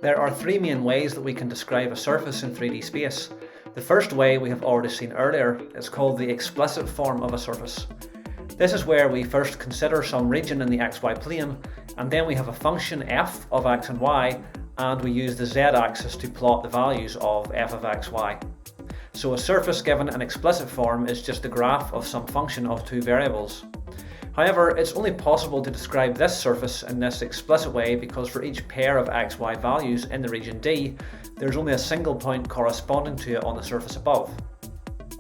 There are three main ways that we can describe a surface in 3D space. The first way we have already seen earlier. It's called the explicit form of a surface. This is where we first consider some region in the xy plane, and then we have a function f of x and y, and we use the z-axis to plot the values of f of x, y. So a surface given an explicit form is just a graph of some function of two variables. However, it's only possible to describe this surface in this explicit way because for each pair of xy values in the region D, there's only a single point corresponding to it on the surface above.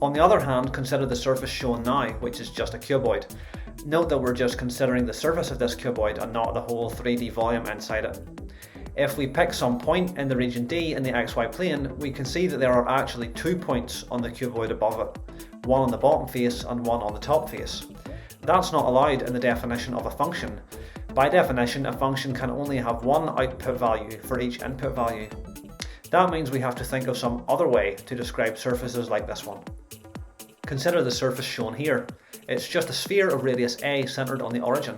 On the other hand, consider the surface shown now, which is just a cuboid. Note that we're just considering the surface of this cuboid and not the whole 3D volume inside it. If we pick some point in the region D in the xy plane, we can see that there are actually 2 points on the cuboid above it, one on the bottom face and one on the top face. That's not allowed in the definition of a function. By definition, a function can only have one output value for each input value. That means we have to think of some other way to describe surfaces like this one. Consider the surface shown here. It's just a sphere of radius a centered on the origin.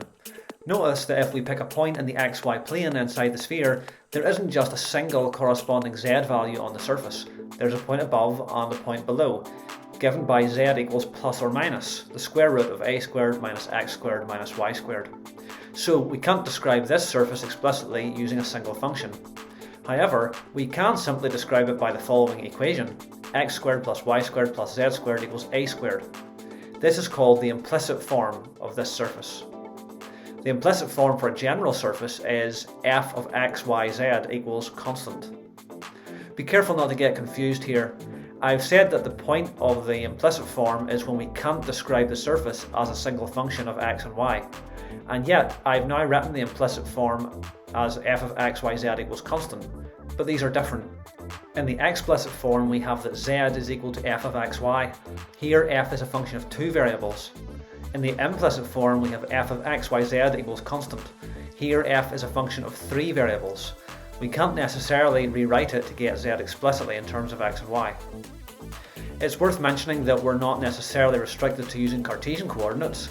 Notice that if we pick a point in the xy plane inside the sphere, there isn't just a single corresponding z value on the surface. There's a point above and a point below, given by z equals plus or minus the square root of a squared minus x squared minus y squared. So we can't describe this surface explicitly using a single function. However, we can simply describe it by the following equation: x squared plus y squared plus z squared equals a squared. This is called the implicit form of this surface. The implicit form for a general surface is f of x, y, z equals constant. Be careful not to get confused here. I've said that the point of the implicit form is when we can't describe the surface as a single function of x and y. And yet, I've now written the implicit form as f of x, y, z equals constant. But these are different. In the explicit form, we have that z is equal to f of x, y. Here, f is a function of two variables. In the implicit form, we have f of x, y, z equals constant. Here, f is a function of three variables. We can't necessarily rewrite it to get z explicitly in terms of x and y. It's worth mentioning that we're not necessarily restricted to using Cartesian coordinates.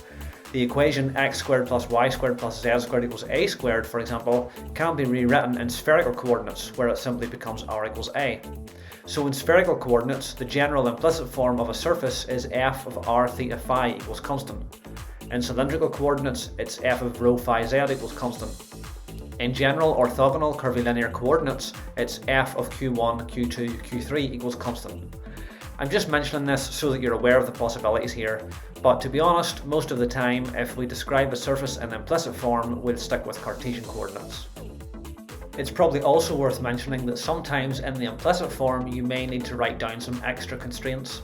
The equation x squared plus y squared plus z squared equals a squared, for example, can be rewritten in spherical coordinates, where it simply becomes r equals a. So in spherical coordinates, the general implicit form of a surface is f of r theta phi equals constant. In cylindrical coordinates, it's f of rho phi z equals constant. In general orthogonal curvilinear coordinates, it's f of q1, q2, q3 equals constant. I'm just mentioning this so that you're aware of the possibilities here, but to be honest, most of the time, if we describe a surface in implicit form, we'll stick with Cartesian coordinates. It's probably also worth mentioning that sometimes in the implicit form you may need to write down some extra constraints.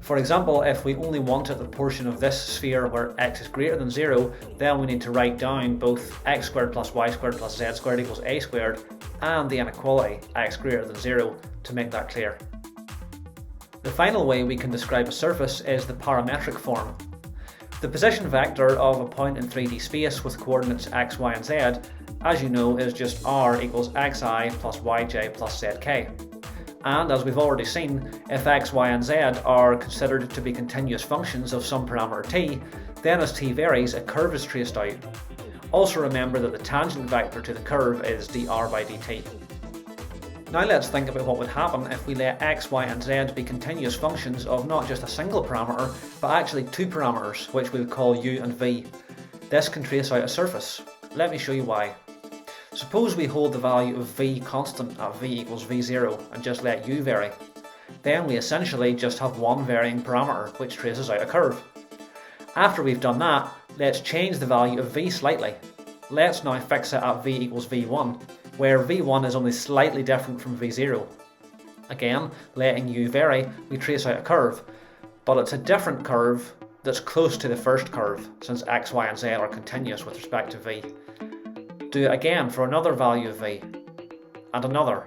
For example, if we only wanted the portion of this sphere where x is greater than 0, then we need to write down both x squared plus y squared plus z squared equals a squared and the inequality x greater than 0 to make that clear. The final way we can describe a surface is the parametric form. The position vector of a point in 3D space with coordinates x, y and z, as you know, is just r equals xi plus yj plus zk. And as we've already seen, if x, y and z are considered to be continuous functions of some parameter t, then as t varies, a curve is traced out. Also remember that the tangent vector to the curve is dr by dt. Now let's think about what would happen if we let x, y and z be continuous functions of not just a single parameter, but actually two parameters, which we'll call u and v. This can trace out a surface. Let me show you why. Suppose we hold the value of v constant at v equals v0 and just let u vary. Then we essentially just have one varying parameter which traces out a curve. After we've done that, let's change the value of v slightly. Let's now fix it at v equals v1, where v1 is only slightly different from v0. Again, letting u vary, we trace out a curve, but it's a different curve that's close to the first curve, since x, y and z are continuous with respect to v. Do it again for another value of v, and another.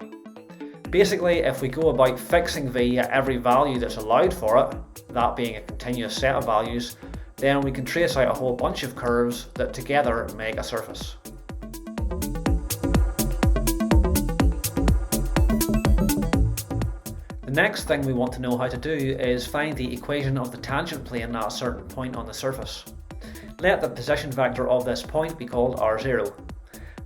Basically, if we go about fixing v at every value that's allowed for it, that being a continuous set of values, then we can trace out a whole bunch of curves that together make a surface. The next thing we want to know how to do is find the equation of the tangent plane at a certain point on the surface. Let the position vector of this point be called r0.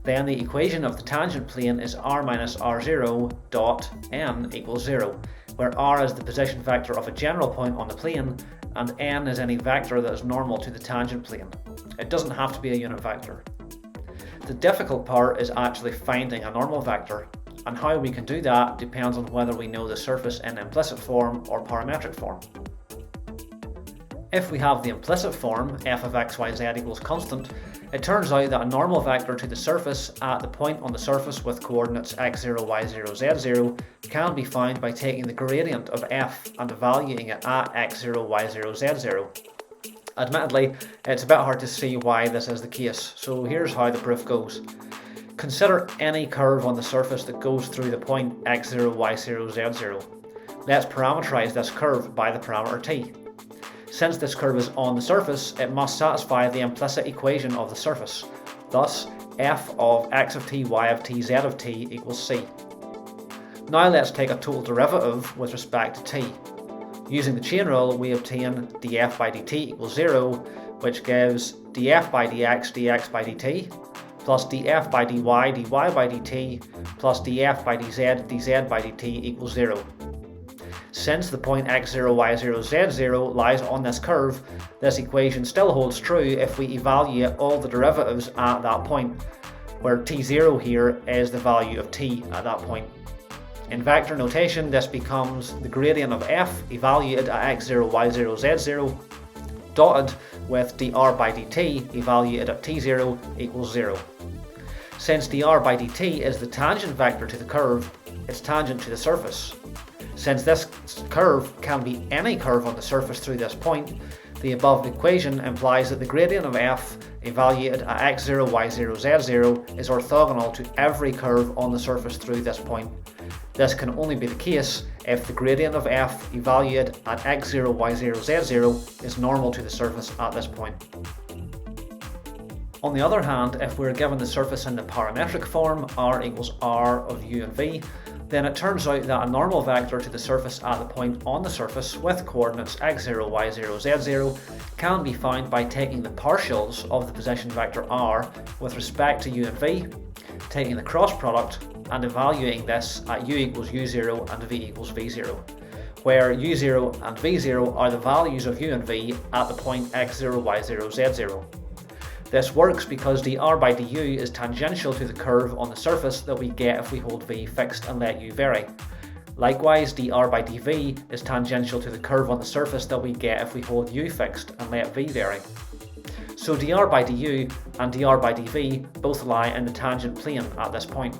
Then the equation of the tangent plane is r minus r0 dot n equals 0, where r is the position vector of a general point on the plane and n is any vector that is normal to the tangent plane. It doesn't have to be a unit vector. The difficult part is actually finding a normal vector, and how we can do that depends on whether we know the surface in implicit form or parametric form. If we have the implicit form, f of x, y, z equals constant, it turns out that a normal vector to the surface at the point on the surface with coordinates x0, y0, z0 can be found by taking the gradient of f and evaluating it at x0, y0, z0. Admittedly, it's a bit hard to see why this is the case, so here's how the proof goes. Consider any curve on the surface that goes through the point x0, y0, z0. Let's parameterize this curve by the parameter t. Since this curve is on the surface, it must satisfy the implicit equation of the surface. Thus, f of x of t, y of t, z of t equals c. Now let's take a total derivative with respect to t. Using the chain rule, we obtain df by dt equals 0, which gives df by dx, dx by dt, plus df by dy, dy by dt, plus df by dz, dz by dt equals 0. Since the point x0, y0, z0 lies on this curve, this equation still holds true if we evaluate all the derivatives at that point, where t0 here is the value of t at that point. In vector notation, this becomes the gradient of f evaluated at x0, y0, z0, dotted with dr by dt evaluated at t0 equals 0. Since dr by dt is the tangent vector to the curve, it's tangent to the surface. Since this curve can be any curve on the surface through this point, the above equation implies that the gradient of f evaluated at x0, y0, z0 is orthogonal to every curve on the surface through this point. This can only be the case if the gradient of f evaluated at x0, y0, z0 is normal to the surface at this point. On the other hand, if we're given the surface in the parametric form, r equals r of u and v, then it turns out that a normal vector to the surface at the point on the surface with coordinates x0, y0, z0 can be found by taking the partials of the position vector r with respect to u and v, taking the cross product and evaluating this at u equals u0 and v equals v0, where u0 and v0 are the values of u and v at the point x0, y0, z0. This works because dr by du is tangential to the curve on the surface that we get if we hold v fixed and let u vary. Likewise, dr by dv is tangential to the curve on the surface that we get if we hold u fixed and let v vary. So dr by du and dr by dv both lie in the tangent plane at this point.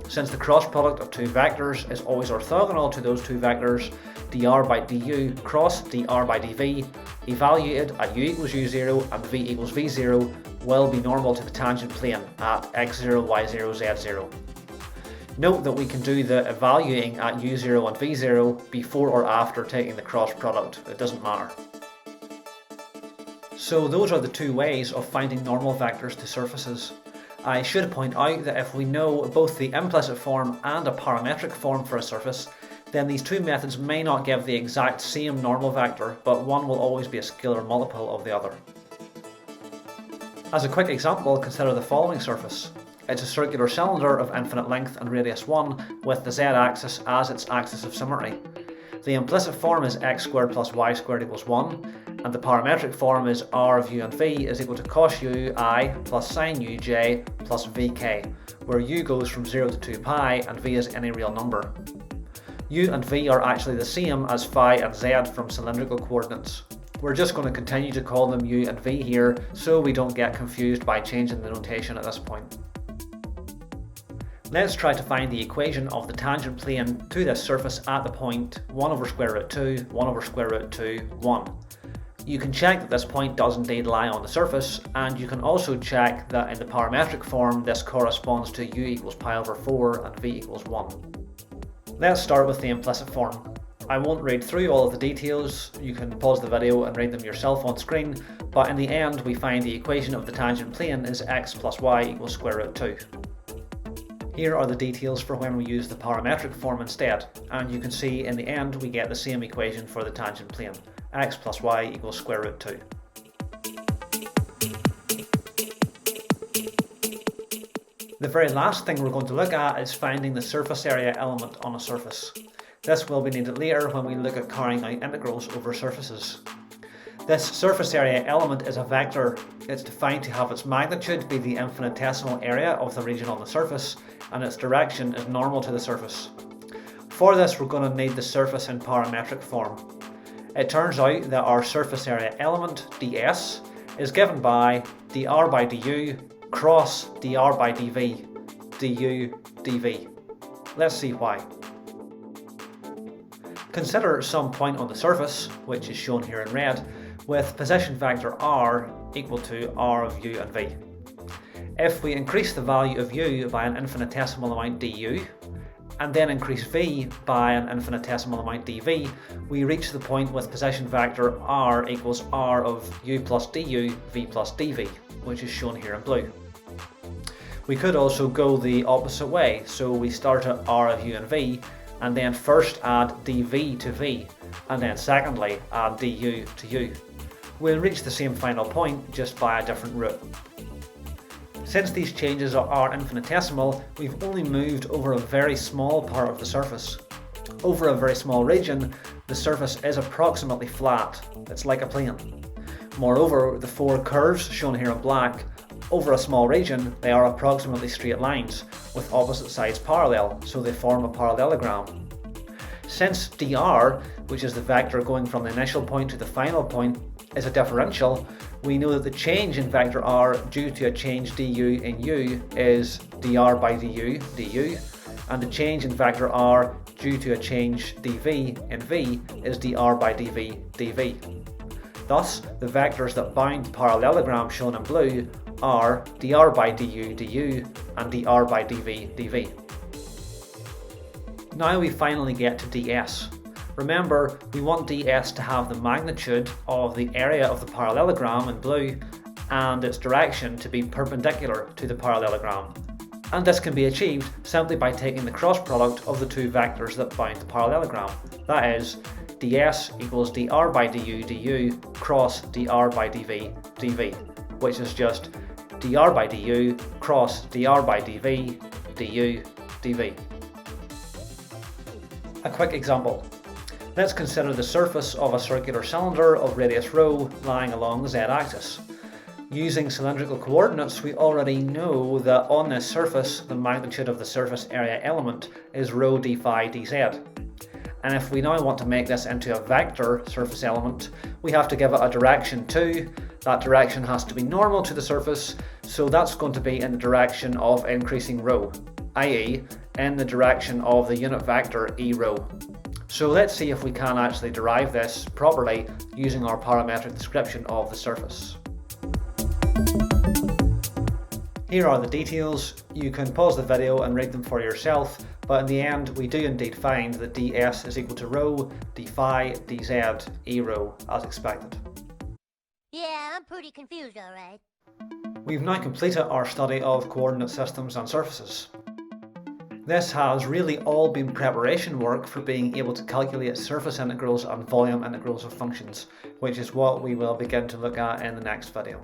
Since the cross product of two vectors is always orthogonal to those two vectors, dr by du cross dr by dv evaluated at u equals u0 and v equals v0 will be normal to the tangent plane at x0, y0, z0. Note that we can do the evaluating at u0 and v0 before or after taking the cross product, it doesn't matter. So those are the two ways of finding normal vectors to surfaces. I should point out that if we know both the implicit form and a parametric form for a surface, then these two methods may not give the exact same normal vector, but one will always be a scalar multiple of the other. As a quick example, consider the following surface. It's a circular cylinder of infinite length and radius 1 with the z-axis as its axis of symmetry. The implicit form is x squared plus y squared equals 1, and the parametric form is r of u and v is equal to cos u I plus sin u j plus vk, where u goes from 0 to 2 pi and v is any real number. U and v are actually the same as phi and z from cylindrical coordinates. We're just going to continue to call them u and v here so we don't get confused by changing the notation at this point. Let's try to find the equation of the tangent plane to this surface at the point 1 over square root 2, 1 over square root 2, 1. You can check that this point does indeed lie on the surface, and you can also check that in the parametric form this corresponds to u equals pi over 4 and v equals 1. Let's start with the implicit form. I won't read through all of the details, you can pause the video and read them yourself on screen, but in the end we find the equation of the tangent plane is x plus y equals square root 2. Here are the details for when we use the parametric form instead, and you can see in the end we get the same equation for the tangent plane, x plus y equals square root 2. The very last thing we're going to look at is finding the surface area element on a surface. This will be needed later when we look at carrying out integrals over surfaces. This surface area element is a vector. It's defined to have its magnitude be the infinitesimal area of the region on the surface, and its direction is normal to the surface. For this, we're going to need the surface in parametric form. It turns out that our surface area element, ds, is given by dr by du cross dr by dv, du dv. Let's see why. Consider some point on the surface, which is shown here in red, with position vector r equal to r of u and v. If we increase the value of u by an infinitesimal amount du, and then increase v by an infinitesimal amount dv, we reach the point with position vector r equals r of u plus du, v plus dv, which is shown here in blue. We could also go the opposite way, so we start at r of u and v, and then first add dv to v, and then secondly add du to u. We'll reach the same final point just by a different route. Since these changes are infinitesimal, we've only moved over a very small part of the surface. Over a very small region, the surface is approximately flat. It's like a plane. Moreover, the four curves shown here in black, over a small region, they are approximately straight lines, with opposite sides parallel, so they form a parallelogram. Since dr, which is the vector going from the initial point to the final point, is a differential, we know that the change in vector r due to a change du in u is dr by du, and the change in vector r due to a change dv in v is dr by dv. Thus, the vectors that bound the parallelogram shown in blue are dr by du, and dr by dv. Now we finally get to ds. Remember, we want ds to have the magnitude of the area of the parallelogram in blue and its direction to be perpendicular to the parallelogram. And this can be achieved simply by taking the cross product of the two vectors that bound the parallelogram. That is, ds equals dr by du cross dr by dv, which is just dr by du cross dr by dv, dv. A quick example. Let's consider the surface of a circular cylinder of radius ρ lying along the z-axis. Using cylindrical coordinates, we already know that on this surface, the magnitude of the surface area element is ρ d phi dz. And if we now want to make this into a vector surface element, we have to give it a direction too. That direction has to be normal to the surface, so that's going to be in the direction of increasing ρ, i.e. in the direction of the unit vector e-ρ. So let's see if we can actually derive this properly using our parametric description of the surface. Here are the details. You can pause the video and read them for yourself, but in the end we do indeed find that ds is equal to ρ d phi dz e-ρ as expected. Yeah, I'm pretty confused, alright. We've now completed our study of coordinate systems and surfaces. This has really all been preparation work for being able to calculate surface integrals and volume integrals of functions, which is what we will begin to look at in the next video.